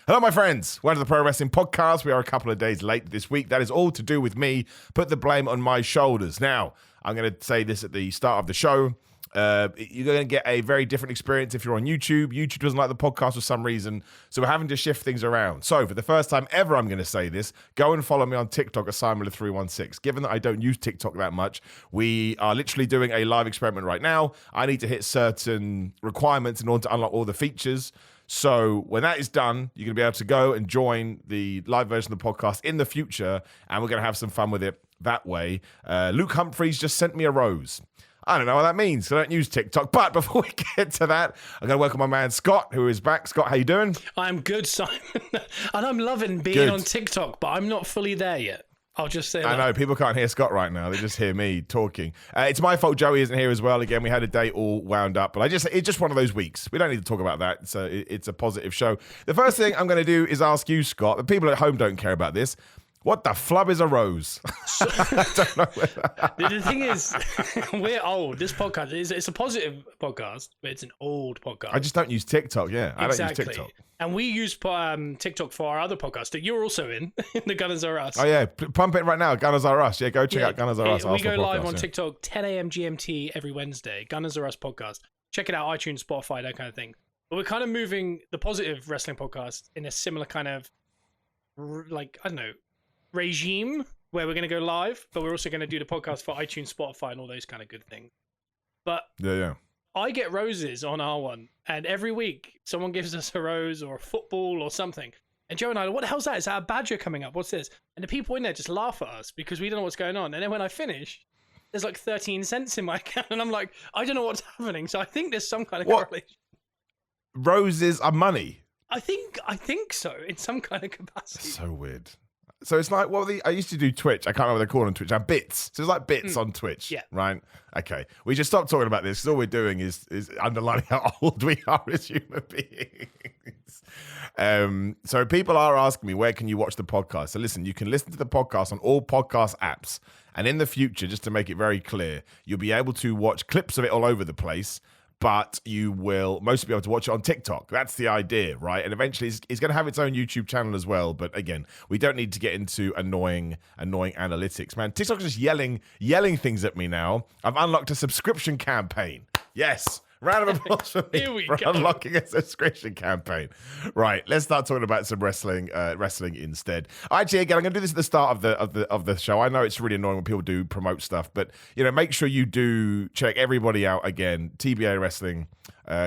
Hello, my friends. Welcome to the Pro Wrestling Podcast. We are a couple of days late this week. That is all to do with me. Put the blame on my shoulders. Now, I'm going to say this at the start of the show. You're going to get a very different experience if you're on YouTube. YouTube doesn't like the podcast for some reason, so we're having to shift things around. So for the first time ever, I'm going to say this. Go and follow me on TikTok at Simon316. Given that I don't use TikTok that much, we are literally doing a live experiment right now. I need to hit certain requirements in order to unlock all the features. So when that is done, you're going to be able to go and join the live version of the podcast in the future, and we're going to have some fun with it that way. Luke Humphreys just sent me a rose. I don't know what that means. I don't use TikTok. But before we get to that, I'm going to welcome my man Scott, who is back. Scott, how you doing? I'm good, Simon. And I'm loving being on TikTok, but I'm not fully there yet. I'll just say that. I know, people can't hear Scott right now. They just hear me talking. It's my fault Joey isn't here as well. Again, we had a day all wound up. But it's just one of those weeks. We don't need to talk about that. So it's a positive show. The first thing I'm going to do is ask you, Scott. The people at home don't care about this. What the flub is a rose? I don't know. The thing is, we're old. This podcast it's a positive podcast, but it's an old podcast. I just don't use TikTok. Yeah, I exactly. don't use TikTok. And we use TikTok for our other podcast that you're also in the Gunners Are Us. Oh yeah, pump it right now. Gunners Are Us. Yeah, go check out Gunners Are Us. We go live on TikTok 10 a.m. GMT every Wednesday. Gunners Are Us podcast. Check it out, iTunes, Spotify, that kind of thing. But we're kind of moving the positive wrestling podcast in a similar kind of, like, I don't know, regime where we're going to go live, but we're also going to do the podcast for iTunes, Spotify, and all those kind of good things. But yeah, I get roses on our one, and every week someone gives us a rose or a football or something. And Joe and I are, what the hell's that? Is that a badger coming up? What's this? And the people in there just laugh at us because we don't know what's going on. And then when I finish, there's like 13 cents in my account, and I'm like, I don't know what's happening. So I think there's some kind of correlation. Roses are money. I think so, in some kind of capacity. That's so weird. So it's like, I used to do Twitch. I can't remember what they're called on Twitch. And bits. So it's like bits on Twitch. Yeah. Right? Okay. We just stopped talking about this because all we're doing is underlining how old we are as human beings. So people are asking me, where can you watch the podcast? So listen, you can listen to the podcast on all podcast apps. And in the future, just to make it very clear, you'll be able to watch clips of it all over the place. But you will mostly be able to watch it on TikTok. That's the idea, right? And eventually it's going to have its own YouTube channel as well. But again, we don't need to get into annoying analytics. Man, TikTok's just yelling things at me now. I've unlocked a subscription campaign. Yes. Round of applause for me for unlocking a subscription campaign. Right, let's start talking about some wrestling instead. Actually, again, I'm going to do this at the start of the show. I know it's really annoying when people do promote stuff, but make sure you do check everybody out again. TBA Wrestling,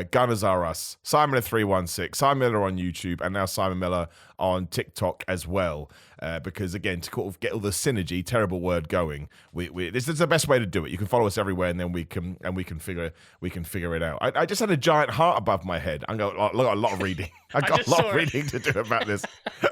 Gunners Are Us, Simon316, Simon Miller on YouTube, and now Simon Miller on TikTok as well. Because again, to kind of get all the synergy, terrible word, going, this is the best way to do it. You can follow us everywhere, and then we can figure it out. I just had a giant heart above my head. I got a lot of reading. I got a lot of reading to do about this.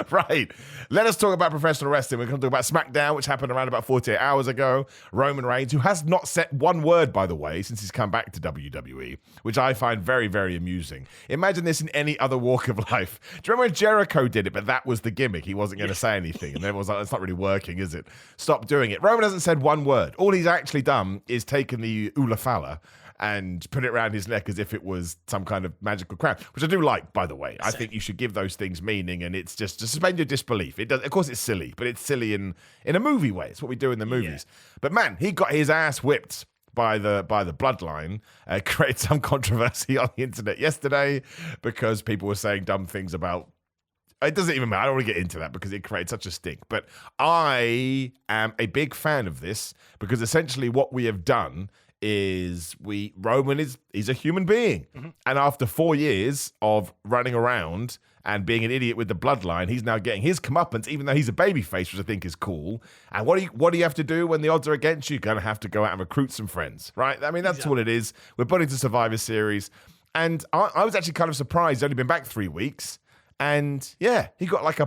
Right. Let us talk about professional wrestling. We're going to talk about Smackdown, which happened around about 48 hours ago. Roman Reigns, who has not said one word, by the way, since he's come back to WWE, which I find very, very amusing. Imagine this in any other walk of life. Do you remember when Jericho did it, but that was the gimmick? He wasn't going to say anything. And everyone was like, it's not really working, is it? Stop doing it. Roman hasn't said one word. All he's actually done is taken the Ulafala and put it around his neck as if it was some kind of magical crown, which I do like, by the way. I think you should give those things meaning, and it's just to suspend your disbelief. It does, of course, it's silly, but it's silly in a movie way. It's what we do in the movies. Yeah. But man, he got his ass whipped by the bloodline. Created some controversy on the internet yesterday because people were saying dumb things about. It doesn't even matter. I don't want to get into that because it creates such a stink. But I am a big fan of this because essentially what we have done is Roman he's a human being. Mm-hmm. And after 4 years of running around and being an idiot with the bloodline, he's now getting his comeuppance, even though he's a babyface, which I think is cool. And what do you have to do when the odds are against you? You're going to have to go out and recruit some friends, right? I mean, that's what it is. We're putting to Survivor Series. And I was actually kind of surprised. He's only been back 3 weeks. And yeah, he got like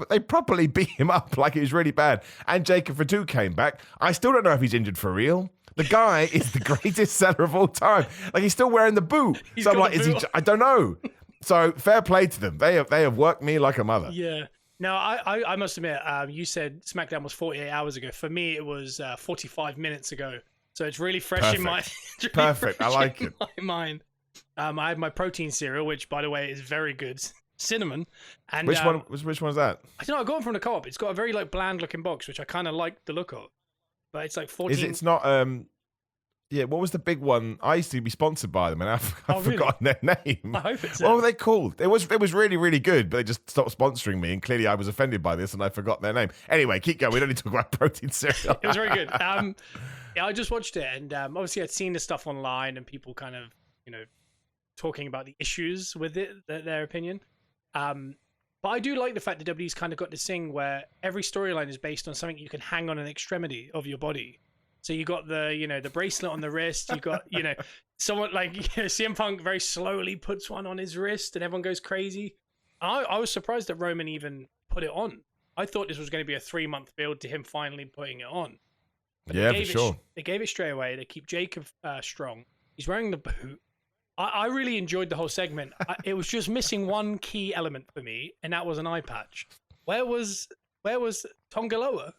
they properly beat him up like it was really bad. And Jacob Fatu came back. I still don't know if he's injured for real. The guy is the greatest seller of all time. Like, he's still wearing the boot. So I'm like, I don't know. So fair play to them. They have worked me like a mother. Yeah. Now, I must admit, you said SmackDown was 48 hours ago. For me, it was 45 minutes ago. So it's really fresh in my Perfect. I like it. My mind. I had my protein cereal, which, by the way, is very good. cinnamon. And Which one? Which one's that? I don't know. I got it from the co-op. It's got a very like bland looking box, which I kind of like the look of. But it's like 14. It's not. Yeah, what was the big one? I used to be sponsored by them, and I've forgotten their name. I hope it's. What were they called? It was really, really good, but they just stopped sponsoring me, and clearly I was offended by this, and I forgot their name. Anyway, keep going. We don't need to talk about protein cereal. It was very good. Yeah, I just watched it, and obviously I'd seen the stuff online, and people kind of, talking about the issues with it, their opinion. But I do like the fact that WWE's kind of got this thing where every storyline is based on something you can hang on an extremity of your body. So you got the bracelet on the wrist. You got someone like CM Punk very slowly puts one on his wrist, and everyone goes crazy. I was surprised that Roman even put it on. I thought this was going to be a 3-month build to him finally putting it on. But yeah, for sure. They gave it straight away. They keep Jacob strong. He's wearing the boot. I really enjoyed the whole segment. It was just missing one key element for me, and that was an eye patch. Where was Tongaloa?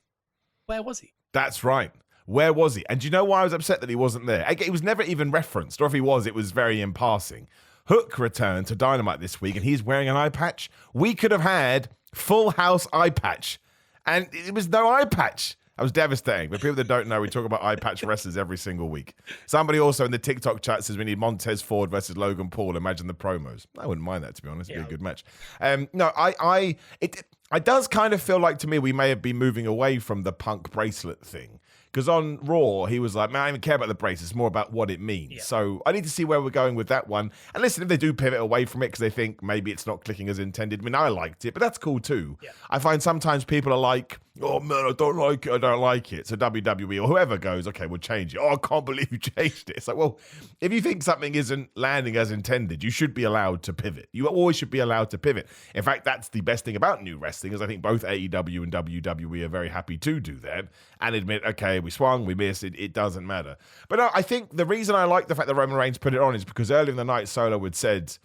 Where was he? That's right. Where was he? And do you know why I was upset that he wasn't there? He was never even referenced, or if he was, it was very in passing. Hook returned to Dynamite this week, and he's wearing an eye patch. We could have had Full House eye patch, and it was no eye patch. I was devastating. But people that don't know, we talk about eye patch wrestlers every single week. Somebody also in the TikTok chat says we need Montez Ford versus Logan Paul. Imagine the promos. I wouldn't mind that, to be honest. It'd be a good match. It does kind of feel like to me we may have been moving away from the Punk bracelet thing. Because on Raw, he was like, man, I don't even care about the brace. It's more about what it means. Yeah. So I need to see where we're going with that one. And listen, if they do pivot away from it because they think maybe it's not clicking as intended. I mean, I liked it, but that's cool too. Yeah. I find sometimes people are like, oh, man, I don't like it. So WWE or whoever goes, okay, we'll change it. Oh, I can't believe you changed it. It's like, well, if you think something isn't landing as intended, you should be allowed to pivot. You always should be allowed to pivot. In fact, that's the best thing about new wrestling is I think both AEW and WWE are very happy to do that and admit, okay, we swung, we missed, it doesn't matter. But no, I think the reason I like the fact that Roman Reigns put it on is because earlier in the night, Solo had said,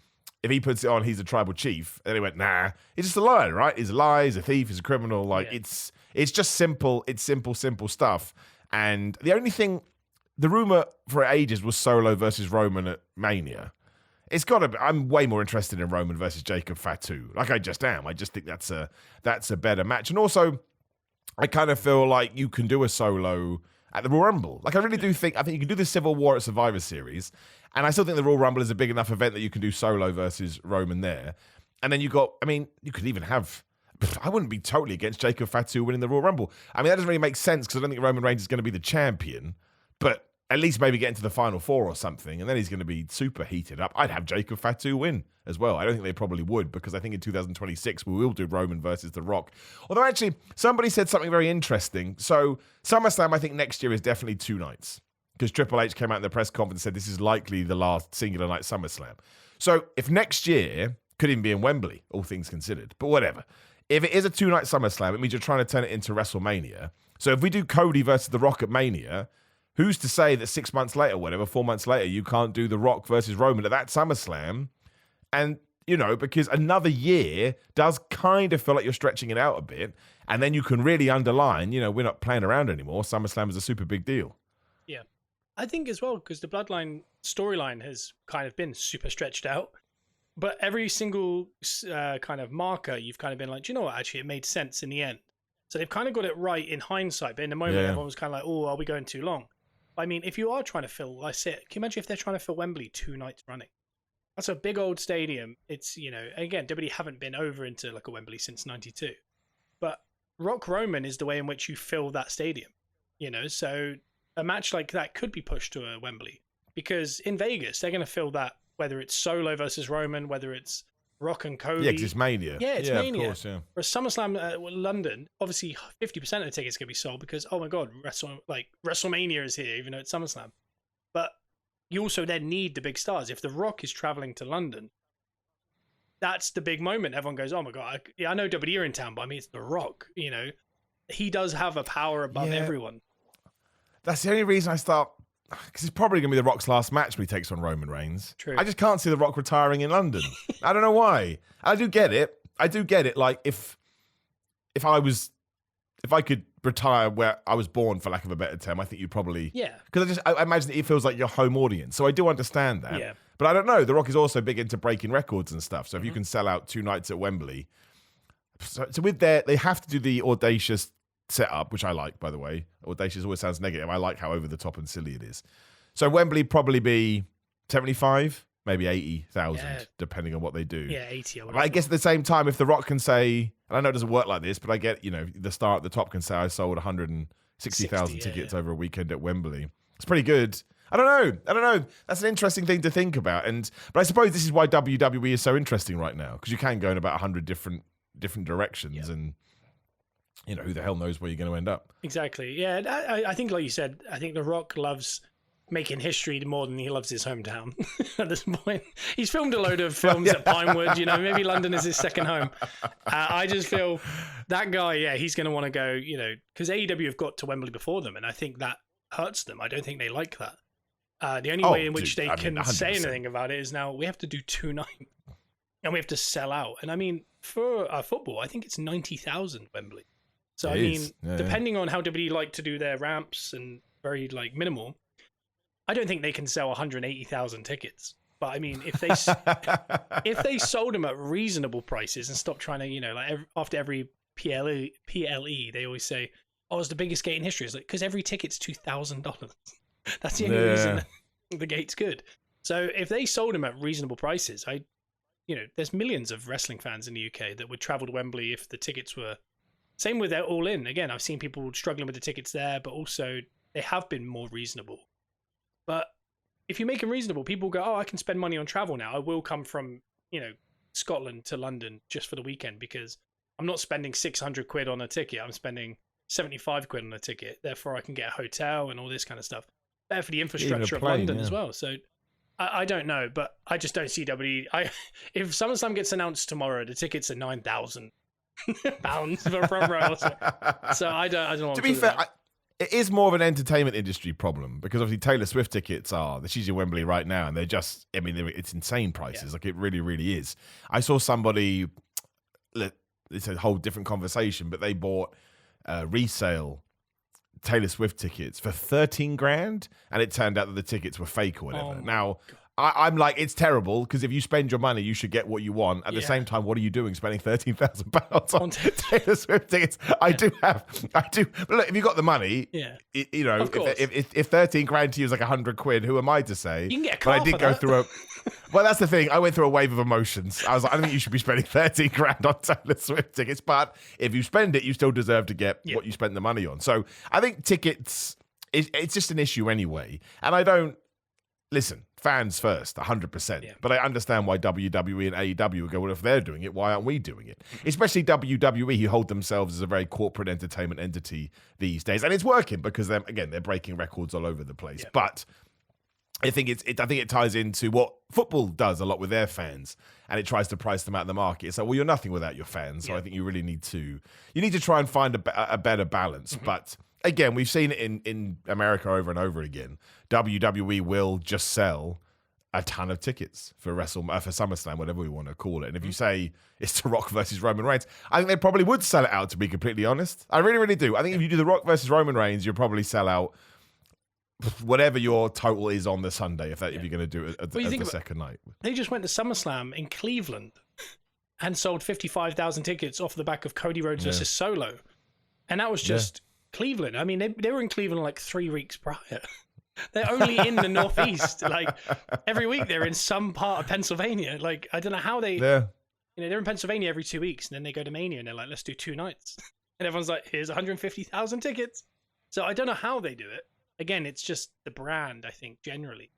if he puts it on, he's a tribal chief. And then he went, nah, he's just a liar, right? He's a lie, he's a thief, he's a criminal. Like, it's just simple. It's simple stuff. And the only thing, the rumor for ages was Solo versus Roman at Mania. It's got to be, I'm way more interested in Roman versus Jacob Fatu. Like I just am. I just think that's a better match. And also, I kind of feel like you can do a Solo at the Royal Rumble. Like I really do think, I think you can do the Civil War at Survivor Series. And I still think the Royal Rumble is a big enough event that you can do Solo versus Roman there. And then you could even have, I wouldn't be totally against Jacob Fatu winning the Royal Rumble. I mean, that doesn't really make sense because I don't think Roman Reigns is going to be the champion, but at least maybe get into the Final Four or something, and then he's going to be super heated up. I'd have Jacob Fatu win as well. I don't think they probably would because I think in 2026 we will do Roman versus The Rock. Although actually, somebody said something very interesting. So SummerSlam, I think next year is definitely 2 nights because Triple H came out in the press conference and said this is likely the last singular night SummerSlam. So if next year could even be in Wembley, all things considered, but whatever. If it is a 2-night SummerSlam, it means you're trying to turn it into WrestleMania. So if we do Cody versus The Rock at Mania, who's to say that 6 months later, whatever, 4 months later, you can't do The Rock versus Roman at that SummerSlam? And, because another year does kind of feel like you're stretching it out a bit. And then you can really underline, we're not playing around anymore. SummerSlam is a super big deal. Yeah. I think as well, because the Bloodline storyline has kind of been super stretched out. But every single kind of marker, you've kind of been like, do you know what? Actually, it made sense in the end. So they've kind of got it right in hindsight. But in the moment, everyone was kind of like, oh, are we going too long? I mean, if you are trying to fill, can you imagine if they're trying to fill Wembley 2 nights running? That's a big old stadium. It's, again, WWE haven't been over into like a Wembley since 92. But Rock Roman is the way in which you fill that stadium, So a match like that could be pushed to a Wembley. Because in Vegas, they're going to fill that, whether it's Solo versus Roman, whether it's Rock and Cody. Yeah, because it's Mania. Yeah, it's Mania. Of course, yeah. Whereas SummerSlam London, obviously 50% of the tickets can be sold because, oh my God, WrestleMania is here, even though it's SummerSlam. But you also then need the big stars. If The Rock is traveling to London, that's the big moment. Everyone goes, oh my God, I know WWE are in town, but I mean, it's The Rock, He does have a power above everyone. That's the only reason I start... Because it's probably going to be The Rock's last match when he takes on Roman Reigns. True. I just can't see The Rock retiring in London. I don't know why. I do get it. Like, if if I could retire where I was born, for lack of a better term, I think you probably because I imagine it feels like your home audience. So I do understand that. Yeah. But I don't know. The Rock is also big into breaking records and stuff. So if you can sell out 2 nights at Wembley, so with they have to do the audacious setup, which I like, by the way. Audacious always sounds negative. I like how over the top and silly it is. So Wembley probably be 75, maybe 80,000, depending on what they do. Yeah, 80. But I guess at the same time, if The Rock can say, and I know it doesn't work like this, but I get, the star at the top can say I sold 160,000 tickets over a weekend at Wembley. It's pretty good. I don't know. That's an interesting thing to think about. But I suppose this is why WWE is so interesting right now, because you can go in about 100 different directions, and who the hell knows where you're going to end up. Exactly. Yeah, I think, like you said, I think The Rock loves making history more than he loves his hometown at this point. He's filmed a load of films at Pinewood, maybe London is his second home. I just feel that guy, he's going to want to go, because AEW have got to Wembley before them, and I think that hurts them. I don't think they like that. The only way in which they can say anything about it is now we have to do 2 nights and we have to sell out. And I mean, for football, I think it's 90,000 Wembley. So depending on how WWE like to do their ramps and very minimal, I don't think they can sell 180,000 tickets. But I mean, if they sold them at reasonable prices and stopped trying to, after every PLE, they always say, "Oh, it's the biggest gate in history." It's because every ticket's $2,000. That's the only reason the gate's good. So if they sold them at reasonable prices, there's millions of wrestling fans in the UK that would travel to Wembley if the tickets were. Same with All In. Again, I've seen people struggling with the tickets there, but also they have been more reasonable. But if you make them reasonable, people go, "Oh, I can spend money on travel now. I will come from, Scotland to London just for the weekend because I'm not spending 600 quid on a ticket. I'm spending 75 quid on a ticket. Therefore, I can get a hotel and all this kind of stuff. Better for the infrastructure of London as well." So I don't know, but I just don't see WWE. If SummerSlam gets announced tomorrow, the tickets are £9,000 for front row. So I don't know. To be fair, it is more of an entertainment industry problem because obviously Taylor Swift tickets she's in Wembley right now, and they're just, it's insane prices. Like it really, really is. I saw somebody, it's a whole different conversation, but they bought resale Taylor Swift tickets for 13 grand, and it turned out that the tickets were fake or whatever. Now, I'm like, it's terrible because if you spend your money, you should get what you want. At the same time, what are you doing spending £13,000 on Taylor Swift tickets? I do. But look, if you got the money, if 13 grand to you is like 100 quid, who am I to say? You can get a car. But I did go through well, that's the thing. I went through a wave of emotions. I was like, I don't think you should be spending 13 grand on Taylor Swift tickets. But if you spend it, you still deserve to get what you spent the money on. So I think tickets, it's just an issue anyway. And I don't, listen, fans first, 100%. Yeah. But I understand why WWE and AEW would go, well, if they're doing it, why aren't we doing it? Especially WWE, who hold themselves as a very corporate entertainment entity these days. And it's working because, they're breaking records all over the place. Yeah. But I think it ties into what football does a lot with their fans, and it tries to price them out of the market. So, well, you're nothing without your fans. So I think you really need to try and find a better balance. Mm-hmm. But again, we've seen it in America over and over again. WWE will just sell a ton of tickets for SummerSlam, whatever we want to call it. And if you say it's The Rock versus Roman Reigns, I think they probably would sell it out, to be completely honest. I really, really do. I think if you do The Rock versus Roman Reigns, you'll probably sell out whatever your total is on the Sunday, if you're going to do it at the second night. They just went to SummerSlam in Cleveland and sold 55,000 tickets off the back of Cody Rhodes versus Solo. And that was just Cleveland. I mean, they were in Cleveland like 3 weeks prior. They're only in the Northeast. Like every week they're in some part of Pennsylvania. Like, I don't know how they, they're in Pennsylvania every 2 weeks, and then they go to Mania and they're like, let's do 2 nights. And everyone's like, here's 150,000 tickets. So I don't know how they do it. Again, it's just the brand, I think, generally.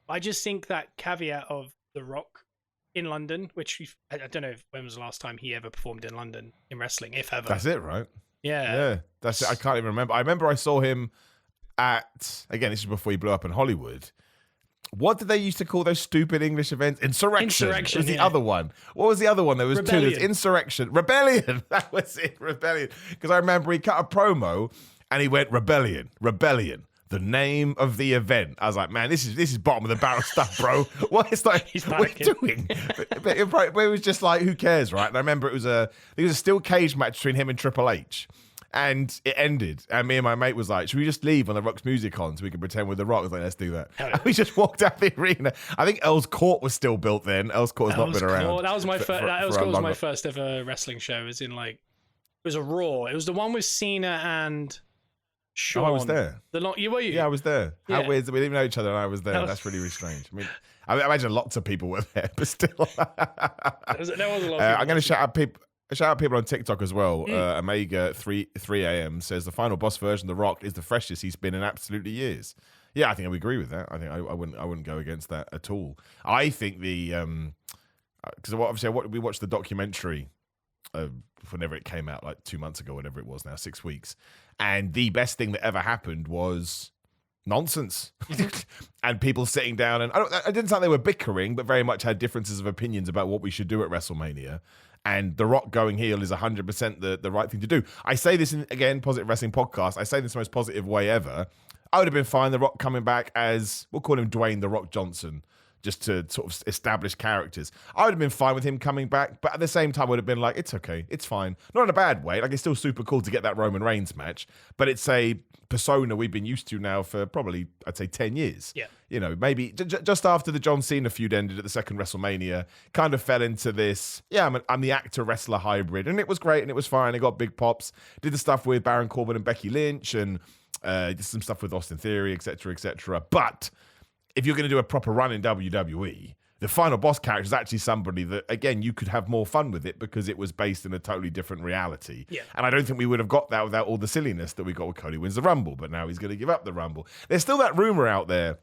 I just think that caveat of The Rock in London, which I don't know when was the last time he ever performed in London in wrestling, if ever. That's it, right? Yeah. That's it. I can't even remember. I remember I saw him again, this is before he blew up in Hollywood. What did they used to call those stupid English events? Insurrection. It was the other one. What was the other one? There was Rebellion. 2. There was Insurrection. Rebellion. That was it. Rebellion. Because I remember he cut a promo and he went, Rebellion. The name of the event. I was like, man, this is bottom of the barrel stuff, bro. What is like? What are you doing? but it was just like, who cares, right? And I remember it was a steel cage match between him and Triple H, And it ended. And me and my mate was like, should we just leave when The Rock's music on so we can pretend we're The Rock? I was like, let's do that. And we just walked out the arena. I think Earl's Court was still built then. Earl's Court has not been around. That was my first. Earl's Court was my first ever wrestling show. It was in like, it was a Raw. It was the one with Cena and Shawn. Oh, I was there. You were you? Yeah, I was there. Yeah. How weird that we didn't even know each other and I was there. That's really, really strange. I mean, I imagine lots of people were there, but still. there was a lot of people. I'm going to shout out people on TikTok as well. Omega 3 AM says the final boss version of The Rock is the freshest he's been in absolutely years. Yeah, I think I would agree with that. I think I wouldn't go against that at all. I think because obviously we watched the documentary whenever it came out, like 2 months ago, whatever it was now, 6 weeks, and the best thing that ever happened was nonsense and people sitting down, and I didn't say they were bickering, but very much had differences of opinions about what we should do at WrestleMania. And The Rock going heel is 100% the right thing to do. I say this in, again, Positive Wrestling Podcast. I say this in the most positive way ever. I would have been fine The Rock coming back as, we'll call him Dwayne The Rock Johnson, just to sort of establish characters. I would have been fine with him coming back, but at the same time, I would have been like, it's okay, it's fine. Not in a bad way. Like, it's still super cool to get that Roman Reigns match, but it's a persona we've been used to now for probably, I'd say, 10 years. Yeah. You know, maybe just after the John Cena feud ended at the second WrestleMania, kind of fell into this, I'm the actor-wrestler hybrid, and it was great, and it was fine, it got big pops, did the stuff with Baron Corbin and Becky Lynch, and did some stuff with Austin Theory, etc., etc., but if you're going to do a proper run in WWE, the final boss character is actually somebody that, again, you could have more fun with it because it was based in a totally different reality. Yeah. And I don't think we would have got that without all the silliness that we got with Cody wins the Rumble, but now he's going to give up the Rumble. There's still that rumor out there,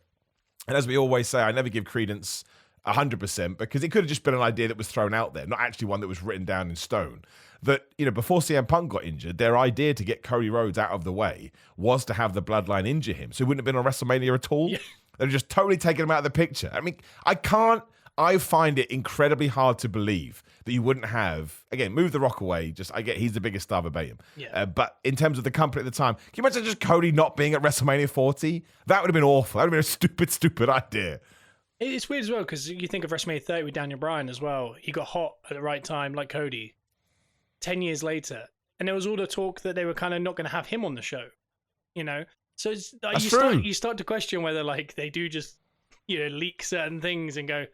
and as we always say, I never give credence 100% because it could have just been an idea that was thrown out there, not actually one that was written down in stone. That, before CM Punk got injured, their idea to get Cody Rhodes out of the way was to have the Bloodline injure him, so he wouldn't have been on WrestleMania at all. Yeah. They're just totally taking him out of the picture. I mean, I find it incredibly hard to believe that you wouldn't have, again, move The Rock away. I get he's the biggest star verbatim. Yeah. But in terms of the company at the time, can you imagine just Cody not being at WrestleMania 40? That would have been awful. That would have been a stupid idea. It's weird as well because you think of WrestleMania 30 with Daniel Bryan as well. He got hot at the right time, like Cody. 10 years later, and there was all the talk that they were kind of not going to have him on the show. So it's, you start to question whether like they do just leak certain things and go,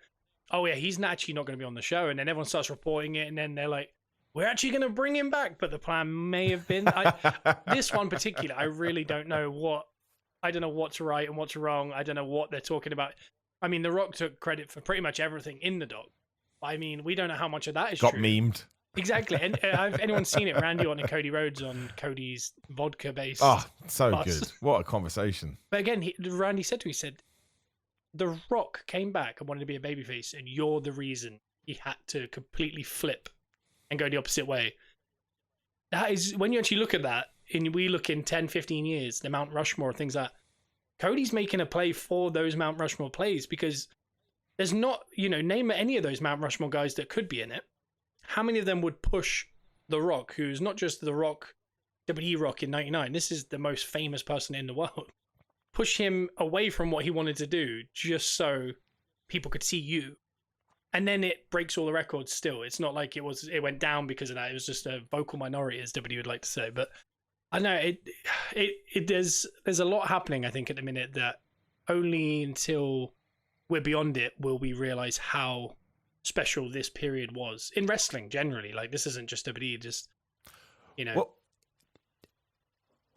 oh yeah, he's actually not going to be on the show, and then everyone starts reporting it, and then they're like, we're actually going to bring him back, but the plan may have been this one particular. I really don't know what's right and what's wrong. I don't know what they're talking about. I mean, The Rock took credit for pretty much everything in the doc. I mean, we don't know how much of that is got true. memed. Exactly. And have anyone seen it? Randy Orton and Cody Rhodes on Cody's vodka-based so bus. good. What a conversation. But again, Randy said The Rock came back and wanted to be a babyface, and you're the reason he had to completely flip and go the opposite way. That is, when you actually look at that, and we look in 10, 15 years, the Mount Rushmore, things like that, Cody's making a play for those Mount Rushmore plays because there's not, name any of those Mount Rushmore guys that could be in it. How many of them would push The Rock, who's not just The Rock, WWE Rock in 99, this is the most famous person in the world, push him away from what he wanted to do just so people could see you. And then it breaks all the records still. It's not like it went down because of that. It was just a vocal minority, as WWE would like to say. But I know there's a lot happening, I think, at the minute that only until we're beyond it will we realize how special this period was in wrestling generally. Like, this isn't just WWE, just Well,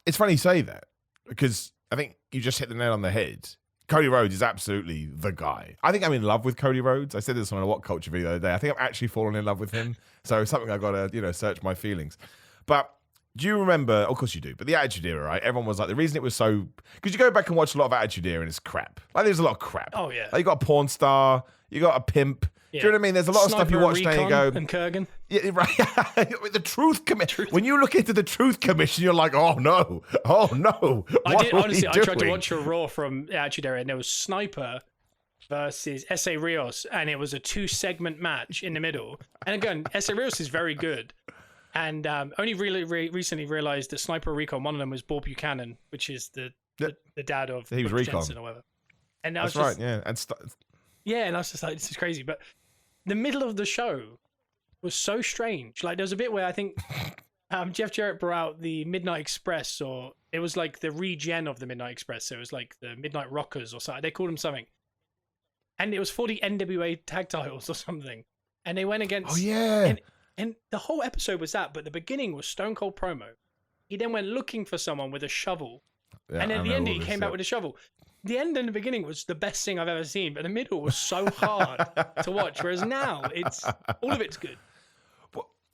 it's funny you say that because I think you just hit the nail on the head. Cody Rhodes is absolutely the guy. I think I'm in love with Cody Rhodes. I said this on a What Culture video the other day. I think I'm actually falling in love with him. So it's something I got to search my feelings. But do you remember? Of course you do. But the Attitude Era, right? Everyone was like, the reason it was so, because you go back and watch a lot of Attitude Era and it's crap. Like, there's a lot of crap. Oh yeah. Like, you got a porn star, you got a pimp. Yeah. Do you know what I mean? There's a lot of stuff you watch now and you go, and Kurgan. Yeah, right. The Truth Commission. When you look into the Truth Commission, you're like, oh no. I tried to watch a Raw from Attitude Era, and there was Sniper versus S.A. Rios, and it was a 2-segment match in the middle. And again, S.A. Rios is very good. And only really recently realized that Sniper Recon, one of them was Bob Buchanan, which is the dad of he was Brooks Recon Jensen or whatever. And that's right, yeah. And I was just like, this is crazy. But the middle of the show was so strange. Like, there was a bit where I think Jeff Jarrett brought out the Midnight Express, or it was like the regen of the Midnight Express. So it was like the Midnight Rockers or something. They called them something. And it was for the NWA tag titles or something. And they went against... Oh, yeah. And the whole episode was that, but the beginning was Stone Cold promo. He then went looking for someone with a shovel. Yeah, and at the end, he came back with a shovel. The end and the beginning was the best thing I've ever seen, but the middle was so hard to watch. Whereas now, all of it's good.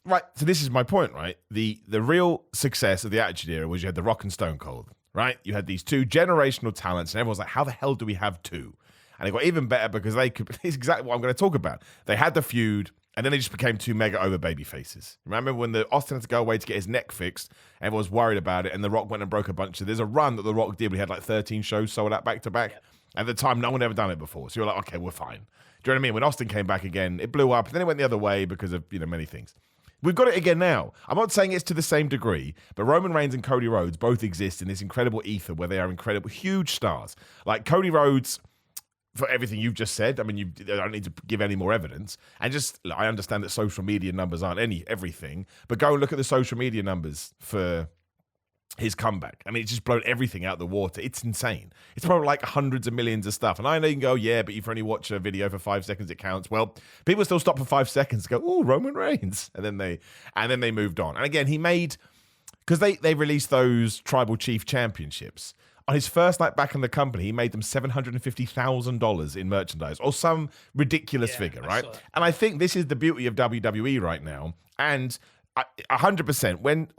Right, so this is my point, right? The real success of the Attitude Era was you had The Rock and Stone Cold, right? You had these two generational talents, and everyone's like, how the hell do we have two? And it got even better because they could, it's exactly what I'm going to talk about. They had the feud, and then they just became two mega over baby faces. Remember when Austin had to go away to get his neck fixed, everyone was worried about it, and The Rock went and broke a bunch of, there's a run that The Rock did, we had like 13 shows sold out back to back. Yep. At the time, no one had ever done it before. So you're like, okay, we're fine. Do you know what I mean? When Austin came back again, it blew up, and then it went the other way because of, many things. We've got it again now. I'm not saying it's to the same degree, but Roman Reigns and Cody Rhodes both exist in this incredible ether where they are incredible, huge stars. Like Cody Rhodes, for everything you've just said, I mean, you don't need to give any more evidence. And just, I understand that social media numbers aren't everything, but go and look at the social media numbers for his comeback. I mean, it's just blown everything out the water. It's insane. It's probably like hundreds of millions of stuff. And I know you can go, yeah, but if you only watch a video for 5 seconds, it counts. Well, people still stop for 5 seconds and go, oh, Roman Reigns. And then they moved on. And again, he made, because they released those Tribal Chief Championships. On his first night back in the company, he made them $750,000 in merchandise or some ridiculous figure, right? And I think this is the beauty of WWE right now. And 100%, when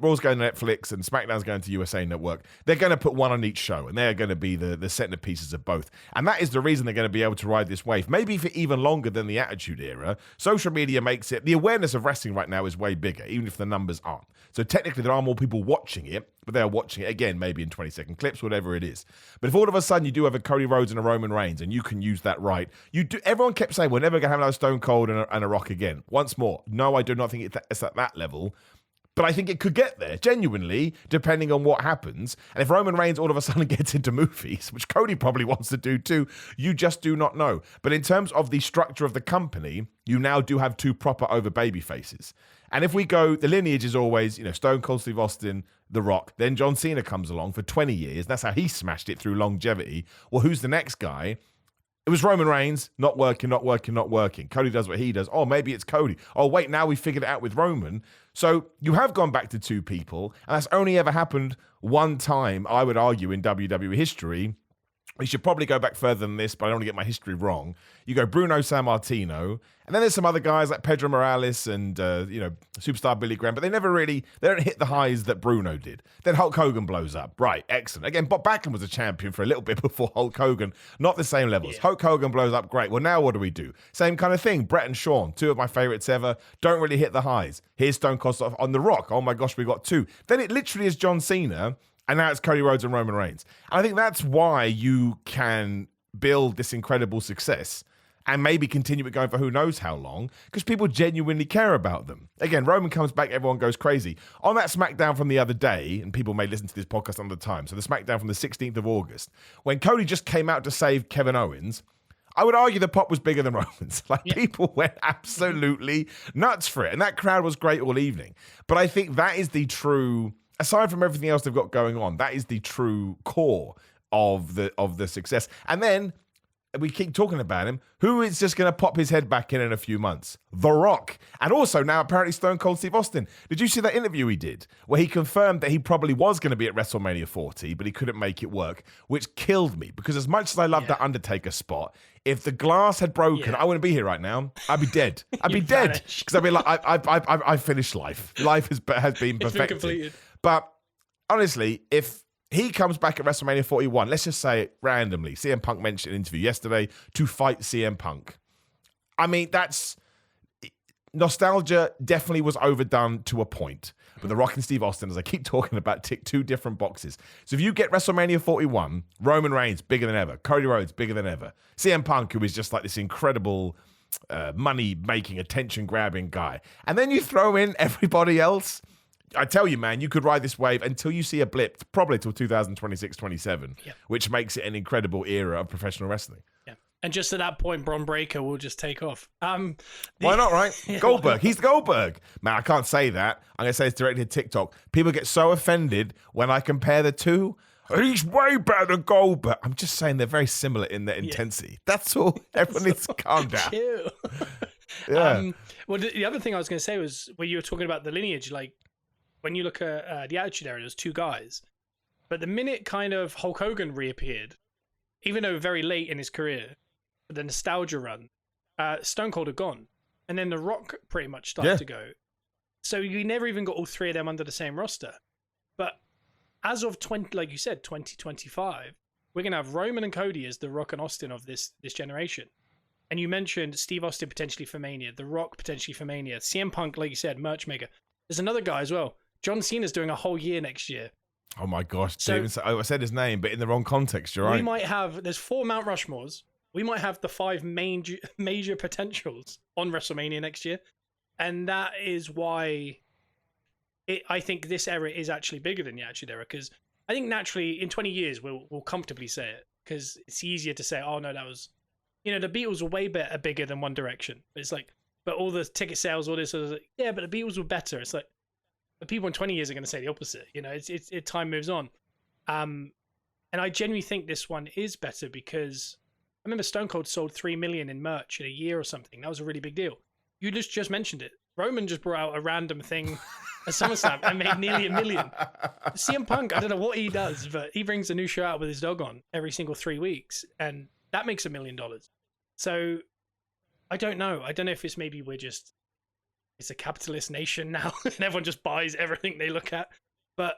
Raw's going to Netflix and SmackDown's going to USA Network, they're going to put one on each show, and they're going to be the centerpieces of both. And that is the reason they're going to be able to ride this wave, maybe for even longer than the Attitude Era. Social media makes it, the awareness of wrestling right now is way bigger, even if the numbers aren't. So technically, there are more people watching it, but they're watching it again, maybe in 20-second clips, whatever it is. But if all of a sudden you do have a Cody Rhodes and a Roman Reigns, and you can use that right, everyone kept saying we're never going to have another Stone Cold and a Rock again. Once more, no, I do not think it's at that level. But I think it could get there, genuinely, depending on what happens. And if Roman Reigns all of a sudden gets into movies, which Cody probably wants to do too, you just do not know. But in terms of the structure of the company, you now do have two proper over baby faces. And if we go, the lineage is always, Stone Cold Steve Austin, The Rock, then John Cena comes along for 20 years. That's how he smashed it through longevity. Well, who's the next guy? It was Roman Reigns, not working. Cody does what he does. Oh, maybe it's Cody. Oh, wait, now we figured it out with Roman. So you have gone back to two people, and that's only ever happened one time, I would argue, in WWE history. We should probably go back further than this, but I don't want to get my history wrong. You go Bruno Sammartino, and then there's some other guys like Pedro Morales and, Superstar Billy Graham, but they don't hit the highs that Bruno did. Then Hulk Hogan blows up. Right, excellent. Again, Bob Backlund was a champion for a little bit before Hulk Hogan. Not the same levels. Yeah. Hulk Hogan blows up, great. Well, now what do we do? Same kind of thing. Brett and Shawn, two of my favorites ever, don't really hit the highs. Here's Stone Cold on The Rock. Oh my gosh, we got two. Then it literally is John Cena, and now it's Cody Rhodes and Roman Reigns. And I think that's why you can build this incredible success and maybe continue it going for who knows how long, because people genuinely care about them. Again, Roman comes back, everyone goes crazy. On that SmackDown from the other day, and people may listen to this podcast another time, so the SmackDown from the 16th of August, when Cody just came out to save Kevin Owens, I would argue the pop was bigger than Roman's. People went absolutely nuts for it. And that crowd was great all evening. But I think that is the true, aside from everything else they've got going on, that is the true core of the success. And then we keep talking about him. Who is just going to pop his head back in a few months? The Rock. And also now apparently Stone Cold Steve Austin. Did you see that interview he did where he confirmed that he probably was going to be at WrestleMania 40, but he couldn't make it work, which killed me because as much as I love that Undertaker spot, if the glass had broken, I wouldn't be here right now. I'd be dead. I'd be dead because I'd be like, I finished life. Life has been perfected. But honestly, if he comes back at WrestleMania 41, let's just say it randomly. CM Punk mentioned in an interview yesterday to fight CM Punk. I mean, that's nostalgia definitely was overdone to a point. But The Rock and Steve Austin, as I keep talking about, tick two different boxes. So if you get WrestleMania 41, Roman Reigns, bigger than ever. Cody Rhodes, bigger than ever. CM Punk, who is just like this incredible money-making, attention-grabbing guy. And then you throw in everybody else. I tell you, man, you could ride this wave until you see a blip, probably till 2026, 27, which makes it an incredible era of professional wrestling. Yeah. And just at that point, Bron Breakker will just take off. Why not, right? Goldberg. He's Goldberg. Man, I can't say that. I'm going to say it's directed to TikTok. People get so offended when I compare the two. He's way better than Goldberg. I'm just saying they're very similar in their intensity. That's all. Everyone needs to calm down. Yeah. Well, the other thing I was going to say was when you were talking about the lineage, like when you look at the Attitude Era, there's two guys. But the minute kind of Hulk Hogan reappeared, even though very late in his career, the nostalgia run, Stone Cold had gone. And then The Rock pretty much started to go. So you never even got all three of them under the same roster. But as of 2025, we're going to have Roman and Cody as The Rock and Austin of this generation. And you mentioned Steve Austin potentially for Mania, The Rock potentially for Mania, CM Punk, like you said, merch maker. There's another guy as well. John Cena's doing a whole year next year. Oh my gosh. So, I said his name, but in the wrong context, you're right. We might have, there's 4 Mount Rushmores. We might have the 5 major potentials on WrestleMania next year. And that is why I think this era is actually bigger than the Attitude Era. Because I think naturally in 20 years, we'll comfortably say it. Because it's easier to say, oh no, that was, the Beatles were way bigger than One Direction. It's like, but all the ticket sales, all this, like, yeah, but the Beatles were better. It's like, but people in 20 years are going to say the opposite. Time moves on. And I genuinely think this one is better because I remember Stone Cold sold 3 million in merch in a year or something. That was a really big deal. You just mentioned it. Roman just brought out a random thing at SummerSlam and made nearly $1 million. CM Punk, I don't know what he does, but he brings a new show out with his dog on every single 3 weeks, and that makes $1 million. So I don't know. I don't know if it's maybe it's a capitalist nation now and everyone just buys everything they look at. But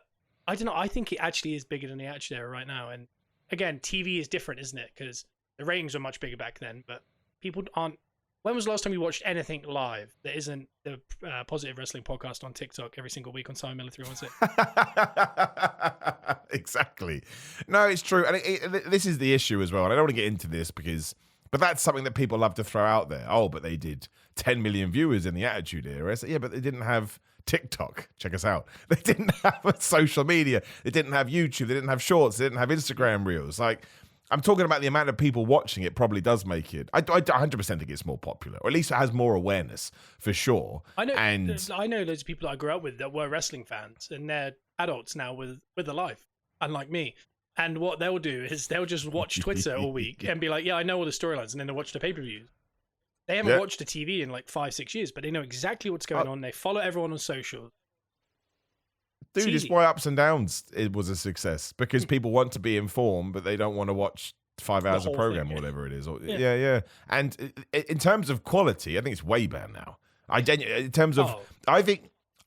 I don't know. I think it actually is bigger than the Attitude Era right now. And again, TV is different, isn't it? Because the ratings were much bigger back then, but people aren't. When was the last time you watched anything live that isn't the Positive Wrestling podcast on TikTok every single week on Simon Miller 316? Exactly. No, it's true. And this is the issue as well. And I don't want to get into this but that's something that people love to throw out there. Oh, but they did 10 million viewers in the Attitude Era. Yeah, but they didn't have TikTok. Check us out. They didn't have social media. They didn't have YouTube. They didn't have Shorts. They didn't have Instagram Reels. Like, I'm talking about the amount of people watching it probably does make it. I 100% think it's more popular, or at least it has more awareness for sure. I know loads of people that I grew up with that were wrestling fans, and they're adults now with a life, unlike me. And what they'll do is they'll just watch Twitter all week and be like, yeah, I know all the storylines, and then they'll watch the pay-per-views. They haven't watched the TV in like 5-6 years, but they know exactly what's going on. They follow everyone on social. Dude, it's why Ups and Downs it was a success, because people want to be informed, but they don't want to watch 5 hours of program or whatever it is. Yeah. And in terms of quality, I think it's way better now. I think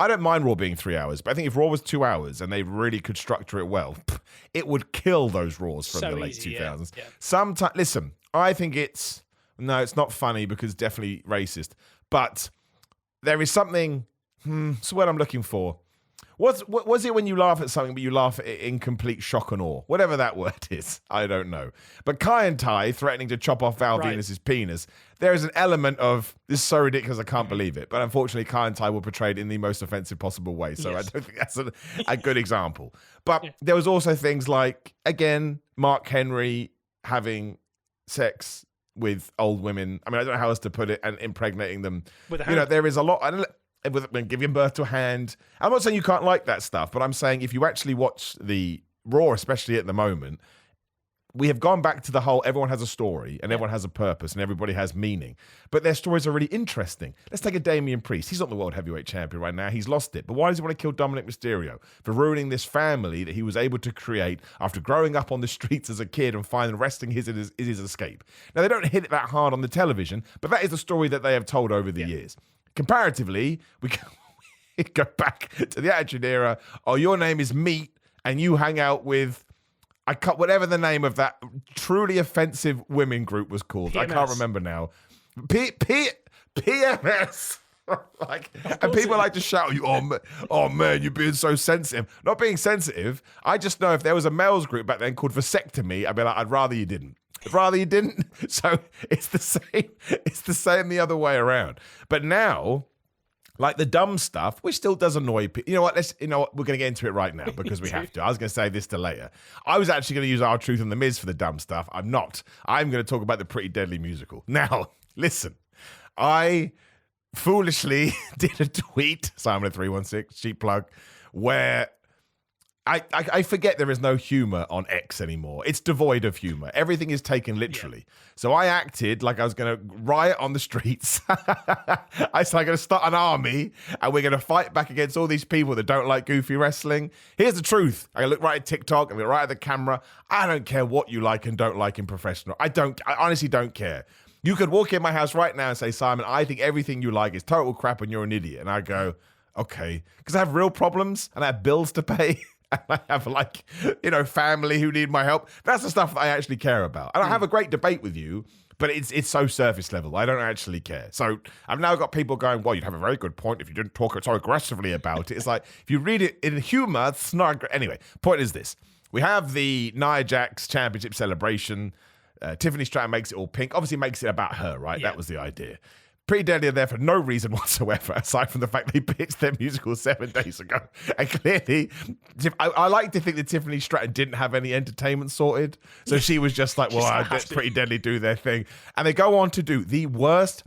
I don't mind Raw being 3 hours, but I think if Raw was 2 hours and they really could structure it well, it would kill those Raws from the late 2000s. Yeah. Sometimes, listen, I think it's not funny because definitely racist, but there is something. It's what I'm looking for. What was it when you laugh at something, but you laugh at it in complete shock and awe? Whatever that word is, I don't know. But Kai and Tai threatening to chop off Val Venus's penis, there is an element of, this is so ridiculous, I can't believe it. But unfortunately, Kai and Tai were portrayed in the most offensive possible way. So I don't think that's a good example. But there was also things like, again, Mark Henry having sex with old women. I mean, I don't know how else to put it, and impregnating them. With a hand. There is a lot. With giving birth to a hand. I'm not saying you can't like that stuff, but I'm saying if you actually watch the Raw, especially at the moment, we have gone back to the whole everyone has a story and everyone has a purpose and everybody has meaning. But their stories are really interesting. Let's take a Damian Priest. He's not the World Heavyweight Champion right now. He's lost it. But why does he want to kill Dominic Mysterio? For ruining this family that he was able to create after growing up on the streets as a kid and finding wrestling is his escape. Now, they don't hit it that hard on the television, but that is the story that they have told over the years. Comparatively, we go back to the Attitude Era. Oh, your name is Meat, and you hang out with whatever the name of that truly offensive women group was called. PMS. I can't remember now. PMS. And people like to shout at you, oh man, you're being so sensitive. Not being sensitive. I just know if there was a males group back then called Vasectomy, I'd be like, I'd rather you didn't. So it's the same. It's the same the other way around. But now, Like the dumb stuff, which still does annoy people. You know what? We're going to get into it right now because we have to. I was going to say this to later. I was actually going to use R-Truth and The Miz for the dumb stuff. I'm not. I'm going to talk about the Pretty Deadly musical. Now, listen. I foolishly did a tweet, Simon316, cheap plug, where I forget there is no humor on X anymore. It's devoid of humor. Everything is taken literally. Yeah. So I acted like I was going to riot on the streets. I said I'm going to start an army and we're going to fight back against all these people that don't like goofy wrestling. Here's the truth. I look right at TikTok, I look right at the camera. I don't care what you like and don't like in professional. I honestly don't care. You could walk in my house right now and say, Simon, I think everything you like is total crap and you're an idiot. And I go, okay, because I have real problems and I have bills to pay. And I have family who need my help. That's the stuff that I actually care about. And I have a great debate with you, but it's so surface level. I don't actually care. So I've now got people going, well, you'd have a very good point if you didn't talk so aggressively about it. It's like, if you read it in humor, it's not. Anyway, point is this. We have the Nia Jax Championship celebration. Tiffany Stratton makes it all pink. Obviously makes it about her, right? Yeah. That was the idea. Pretty Deadly are there for no reason whatsoever, aside from the fact they pitched their musical 7 days ago. And clearly, I like to think that Tiffany Stratton didn't have any entertainment sorted. So she was just like, well, I let Pretty Deadly do their thing. And they go on to do the worst,